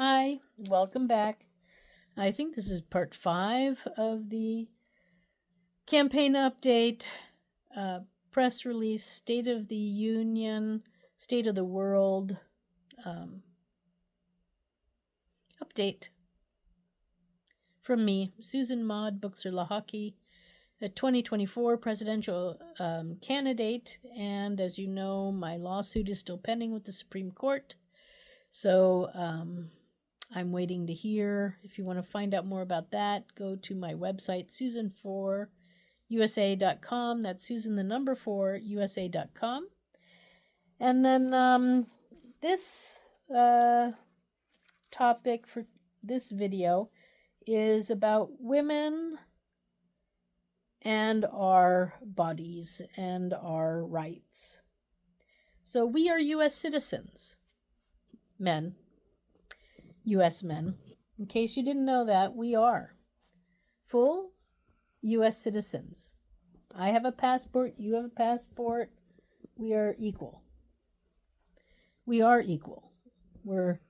Hi, welcome back. I think this is part 5 of the campaign update, press release, State of the Union, State of the World update from me, Susan Maud Buchser-Lochocki, a 2024 presidential candidate. And as you know, my lawsuit is still pending with the Supreme Court. So I'm waiting to hear. If you want to find out more about that, go to my website, susan4usa.com. That's Susan the number 4usa.com. And then this topic for this video is about women and our bodies and our rights. So we are U.S. citizens, men, U.S. men. In case you didn't know that, we are full U.S. citizens. I have a passport, you have a passport. We are equal. We are equal.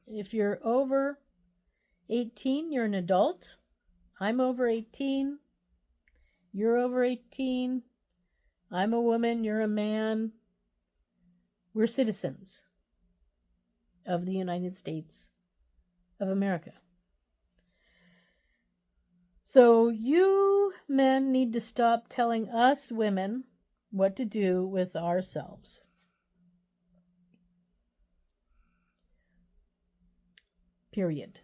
If you're over 18, you're an adult. I'm over 18. You're over 18. I'm a woman, you're a man. We're citizens of the United States of America. So you men need to stop telling us women what to do with ourselves. Period.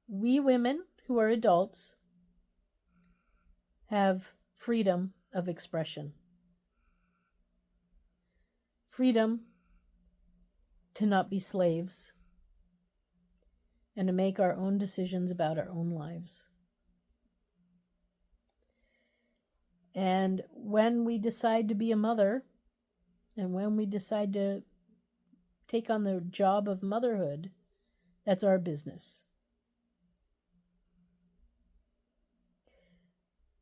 We women who are adults have freedom of expression. Freedom to not be slaves and to make our own decisions about our own lives. And when we decide to be a mother, and when we decide to take on the job of motherhood, that's our business.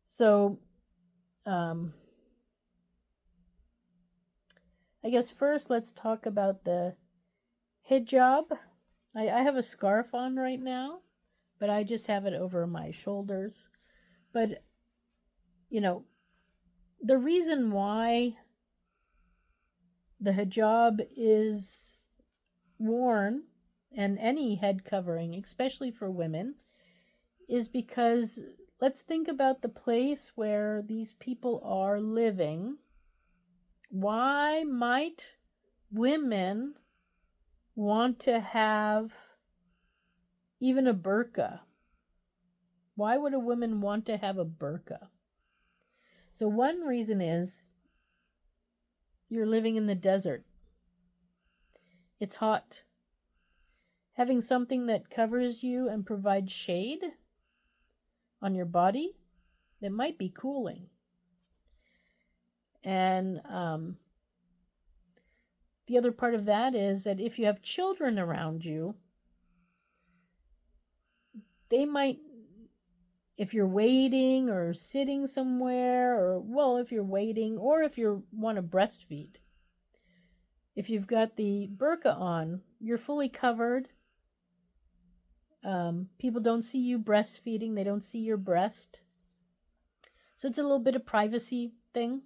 So, I guess first let's talk about the hijab. I have a scarf on right now, but I just have it over my shoulders. But, the reason why the hijab is worn, and any head covering, especially for women, is because let's think about the place where these people are living. Why might women want to have even a burqa? Why would a woman want to have a burqa? So one reason is you're living in the desert. It's hot. Having something that covers you and provides shade on your body, that might be cooling. And the other part of that is that if you have children around you, they might, if you're waiting or sitting somewhere, or, if you're waiting, or if you want to breastfeed, if you've got the burqa on, you're fully covered. People don't see you breastfeeding. They don't see your breast. So it's a little bit of privacy thing.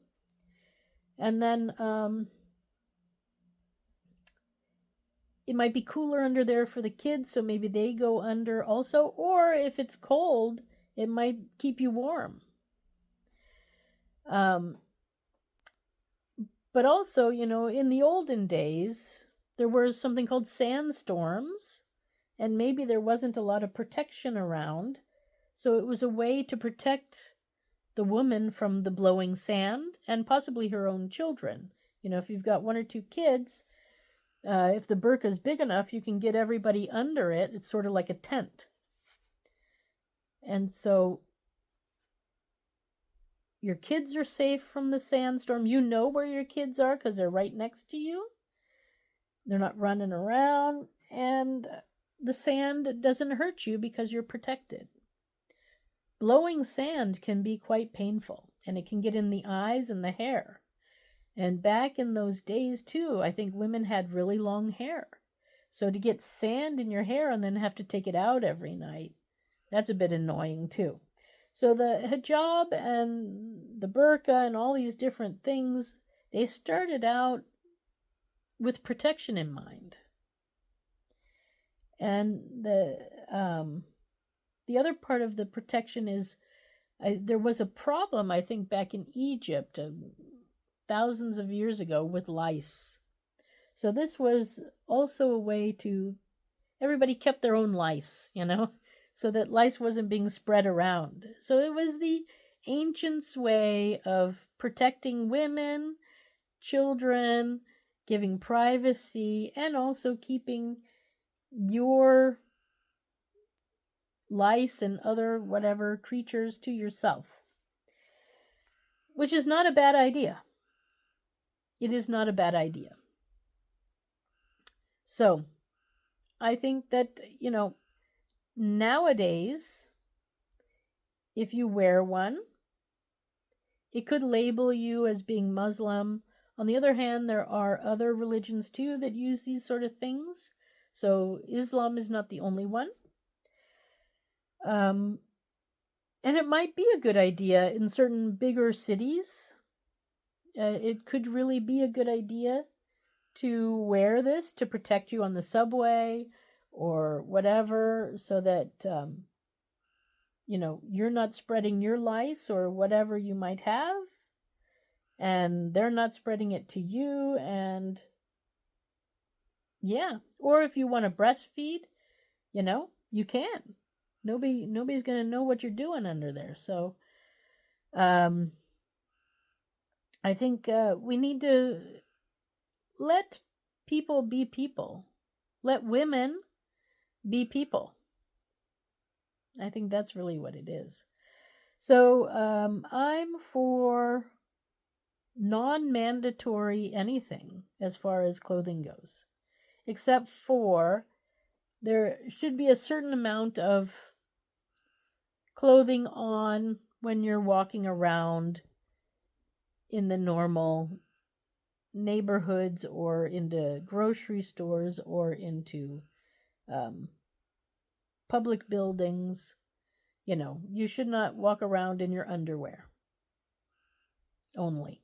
And then it might be cooler under there for the kids, so maybe they go under also. Or if it's cold, it might keep you warm. But also, in the olden days, there were something called sandstorms, and maybe there wasn't a lot of protection around. So it was a way to protect the woman from the blowing sand and possibly her own children. If you've got 1 or 2 kids, if the burqa is big enough, you can get everybody under it. It's sort of like a tent. And so your kids are safe from the sandstorm. You know where your kids are because they're right next to you. They're not running around. And the sand doesn't hurt you because you're protected. Blowing sand can be quite painful, and it can get in the eyes and the hair. And back in those days, too, I think women had really long hair. So to get sand in your hair and then have to take it out every night, that's a bit annoying too. So the hijab and the burqa and all these different things, they started out with protection in mind. And the other part of the protection is there was a problem, I think, back in Egypt thousands of years ago with lice. So this was also a way to, everybody kept their own lice, so that lice wasn't being spread around. So it was the ancients' way of protecting women, children, giving privacy, and also keeping your lice and other whatever creatures to yourself, which is not a bad idea. It is not a bad idea. So I think that, nowadays, if you wear one, it could label you as being Muslim. On the other hand, there are other religions too that use these sort of things. So Islam is not the only one. And it might be a good idea in certain bigger cities. It could really be a good idea to wear this to protect you on the subway or whatever, so that, you're not spreading your lice or whatever you might have, and they're not spreading it to you. And yeah, or if you want to breastfeed, you can. Nobody's going to know what you're doing under there. So I think we need to let people be people. Let women be people. I think that's really what it is. So I'm for non-mandatory anything as far as clothing goes, except for there should be a certain amount of clothing on when you're walking around in the normal neighborhoods or into grocery stores or into public buildings. You should not walk around in your underwear only.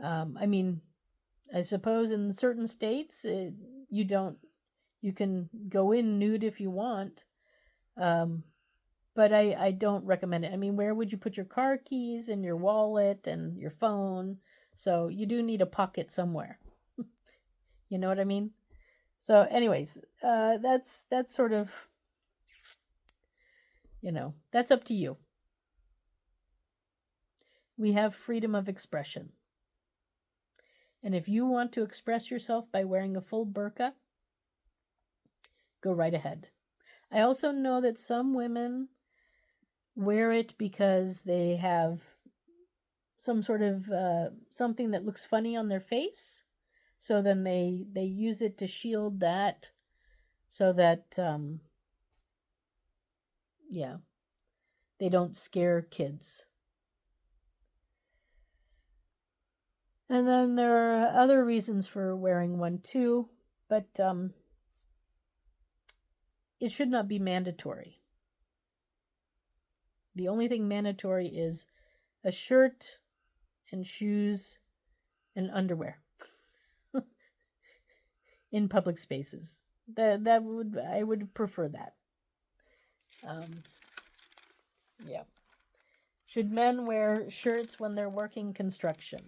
I suppose in certain states you can go in nude if you want, but I don't recommend it. Where would you put your car keys and your wallet and your phone? So you do need a pocket somewhere. You know what I mean? So anyways, that's sort of, that's up to you. We have freedom of expression. And if you want to express yourself by wearing a full burqa, go right ahead. I also know that some women wear it because they have some sort of something that looks funny on their face. So then they use it to shield that, so that, they don't scare kids. And then there are other reasons for wearing one too, but it should not be mandatory. The only thing mandatory is a shirt and shoes and underwear in public spaces. I would prefer that. Yeah. Should men wear shirts when they're working construction?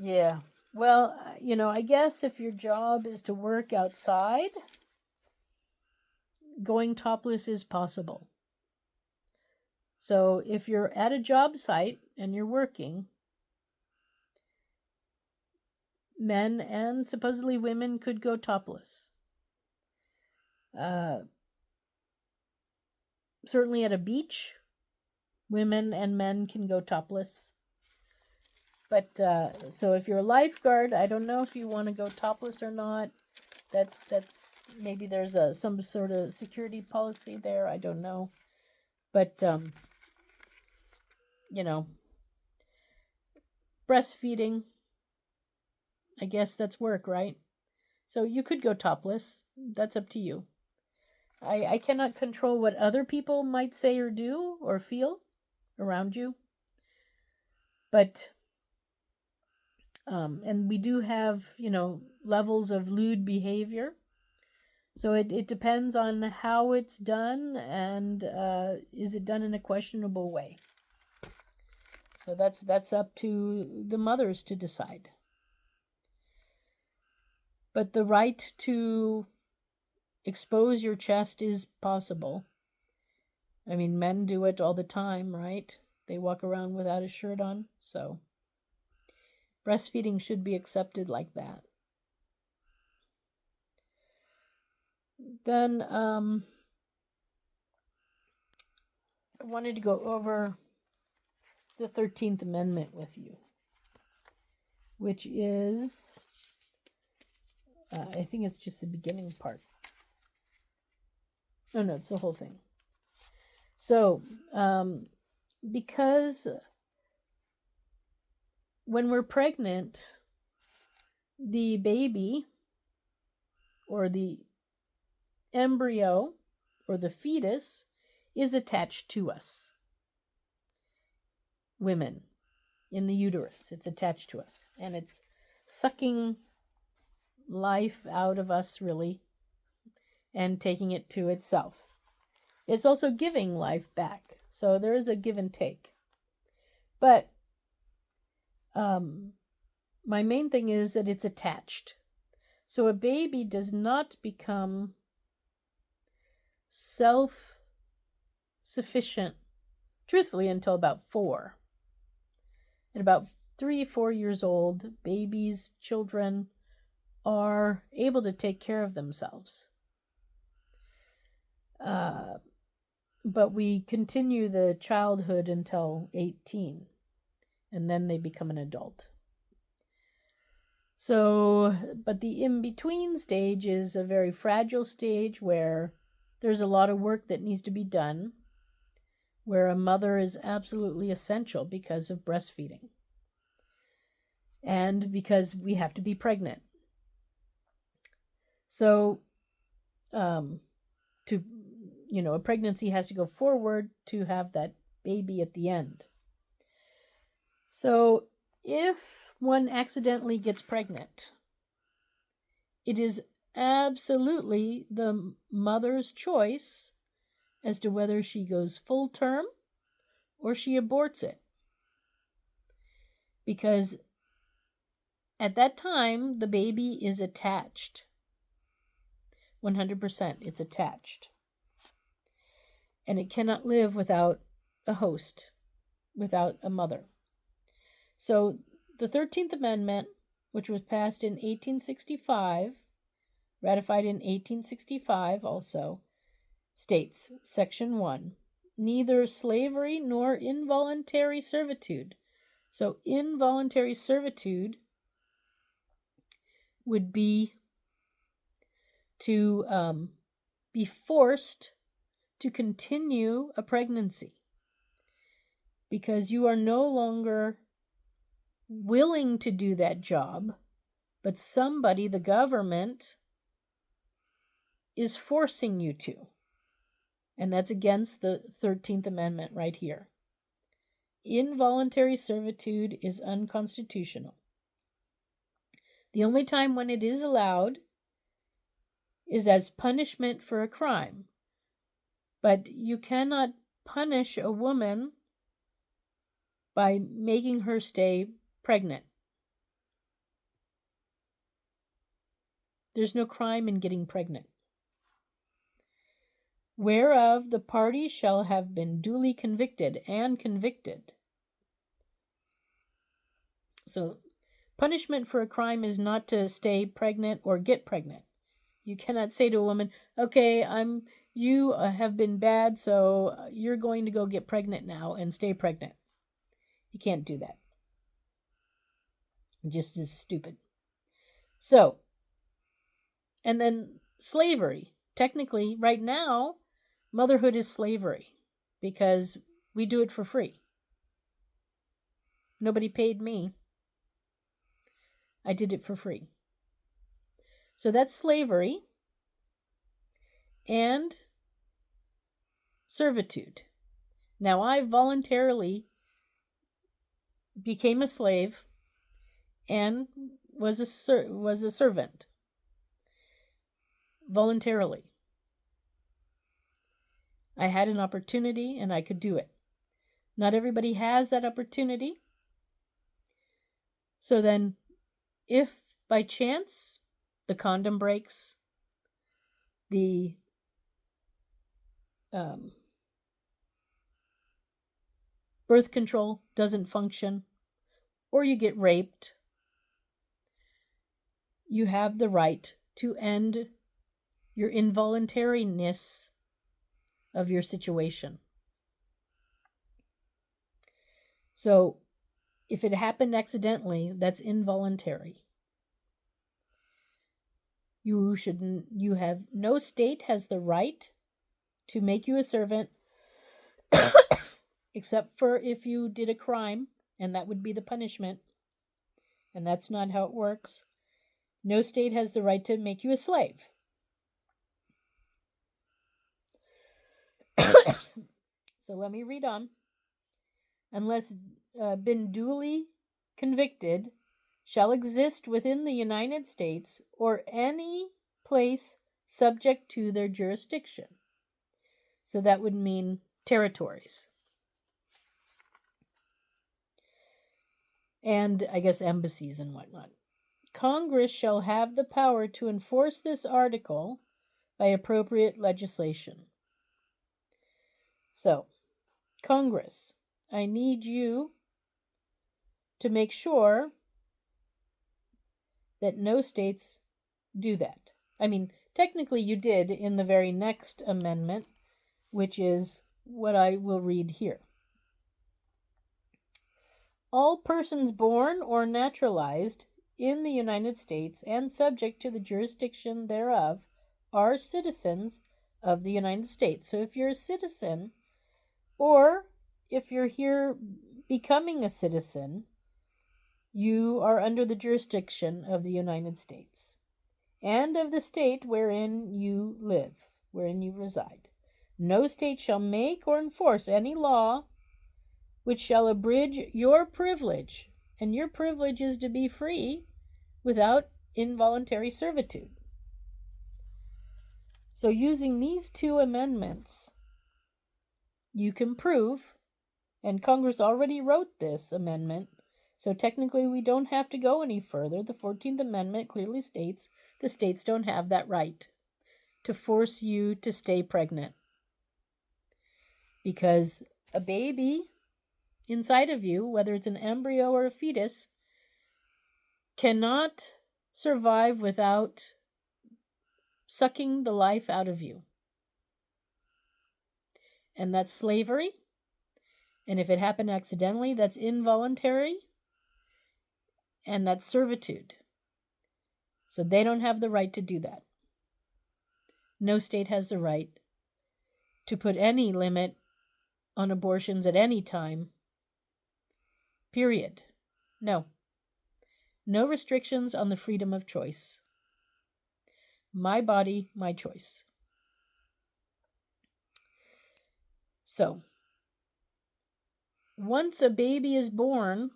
Yeah. Well, I guess if your job is to work outside, going topless is possible. So if you're at a job site and you're working, men and supposedly women could go topless. Certainly at a beach, women and men can go topless. But so if you're a lifeguard, I don't know if you want to go topless or not. That's maybe there's some sort of security policy there. I don't know. But breastfeeding, I guess that's work, right? So you could go topless. That's up to you. I cannot control what other people might say or do or feel around you. But, and we do have, levels of lewd behavior. So it depends on how it's done and is it done in a questionable way. So that's up to the mothers to decide. But the right to expose your chest is possible. I mean, men do it all the time, right? They walk around without a shirt on. So breastfeeding should be accepted like that. Then I wanted to go over the 13th Amendment with you, which is, I think it's just the beginning part. No, it's the whole thing. So, because when we're pregnant, the baby or the embryo or the fetus is attached to us. Women, in the uterus, it's attached to us, and it's sucking life out of us, really, and taking it to itself. It's also giving life back, so there is a give and take. But my main thing is that it's attached. So a baby does not become self-sufficient, truthfully, until about 4. At about 3-4 years old, babies, children are able to take care of themselves. But we continue the childhood until 18, and then they become an adult. So, but the in-between stage is a very fragile stage where there's a lot of work that needs to be done, where a mother is absolutely essential because of breastfeeding, and because we have to be pregnant. So, a pregnancy has to go forward to have that baby at the end. So if one accidentally gets pregnant, it is absolutely the mother's choice as to whether she goes full term or she aborts it. Because at that time, the baby is attached. 100%, it's attached. And it cannot live without a host, without a mother. So the 13th Amendment, which was passed in 1865, ratified in 1865 also, states, Section 1, neither slavery nor involuntary servitude. So involuntary servitude would be to be forced to continue a pregnancy because you are no longer willing to do that job, but somebody, the government, is forcing you to. And that's against the 13th Amendment right here. Involuntary servitude is unconstitutional. The only time when it is allowed is as punishment for a crime. But you cannot punish a woman by making her stay pregnant. There's no crime in getting pregnant. Whereof the party shall have been duly convicted and convicted. So, punishment for a crime is not to stay pregnant or get pregnant. You cannot say to a woman, okay, you have been bad, so you're going to go get pregnant now and stay pregnant. You can't do that. It just is stupid. So, and then slavery. Technically, right now, motherhood is slavery because we do it for free. Nobody paid me. I did it for free. So that's slavery and servitude. Now, I voluntarily became a slave and was a servant voluntarily. I had an opportunity and I could do it. Not everybody has that opportunity. So then, if by chance the condom breaks, the birth control doesn't function, or you get raped, you have the right to end your involuntariness of your situation. So if it happened accidentally, that's involuntary. No state has the right to make you a servant except for if you did a crime, and that would be the punishment. And that's not how it works. No state has the right to make you a slave. So let me read on. Unless been duly convicted, shall exist within the United States or any place subject to their jurisdiction. So that would mean territories. And I guess embassies and whatnot. Congress shall have the power to enforce this article by appropriate legislation. So, Congress, I need you to make sure that no states do that. I mean, technically you did in the very next amendment, which is what I will read here. All persons born or naturalized in the United States and subject to the jurisdiction thereof are citizens of the United States. So if you're a citizen, or if you're here becoming a citizen, you are under the jurisdiction of the United States and of the state wherein you live, wherein you reside. No state shall make or enforce any law which shall abridge your privilege, and your privilege is to be free without involuntary servitude. So using these two amendments, you can prove, and Congress already wrote this amendment, so technically we don't have to go any further. The 14th Amendment clearly states the states don't have that right to force you to stay pregnant. Because a baby inside of you, whether it's an embryo or a fetus, cannot survive without sucking the life out of you. And that's slavery. And if it happened accidentally, that's involuntary. And that's servitude. So they don't have the right to do that. No state has the right to put any limit on abortions at any time. Period. No. No restrictions on the freedom of choice. My body, my choice. So, once a baby is born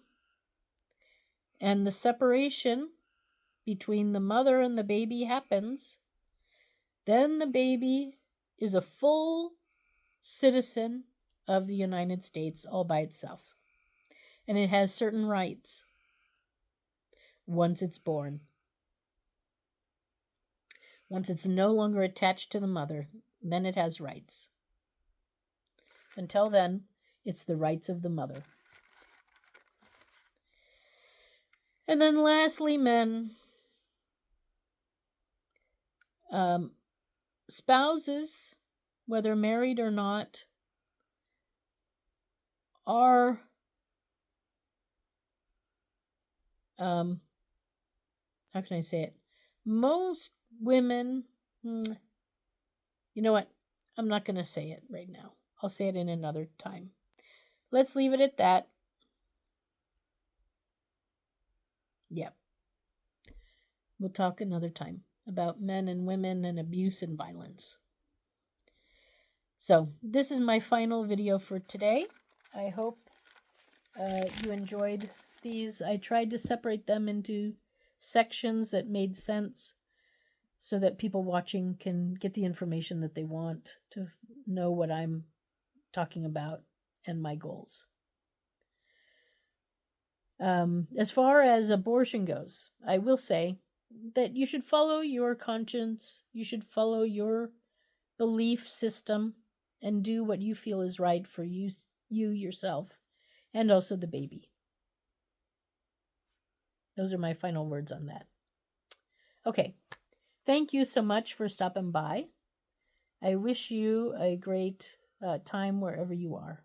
and the separation between the mother and the baby happens, then the baby is a full citizen of the United States all by itself. And it has certain rights once it's born. Once it's no longer attached to the mother, then it has rights. Until then, it's the rights of the mother. And then lastly, men. Spouses, whether married or not, are how can I say it? Most women, you know what? I'm not going to say it right now. I'll say it in another time. Let's leave it at that. Yep. We'll talk another time about men and women and abuse and violence. So, this is my final video for today. I hope you enjoyed these. I tried to separate them into sections that made sense so that people watching can get the information that they want to know what I'm talking about and my goals. As far as abortion goes, I will say that you should follow your conscience, you should follow your belief system, and do what you feel is right for you yourself, and also the baby. Those are my final words on that. Okay, thank you so much for stopping by. I wish you a great time wherever you are.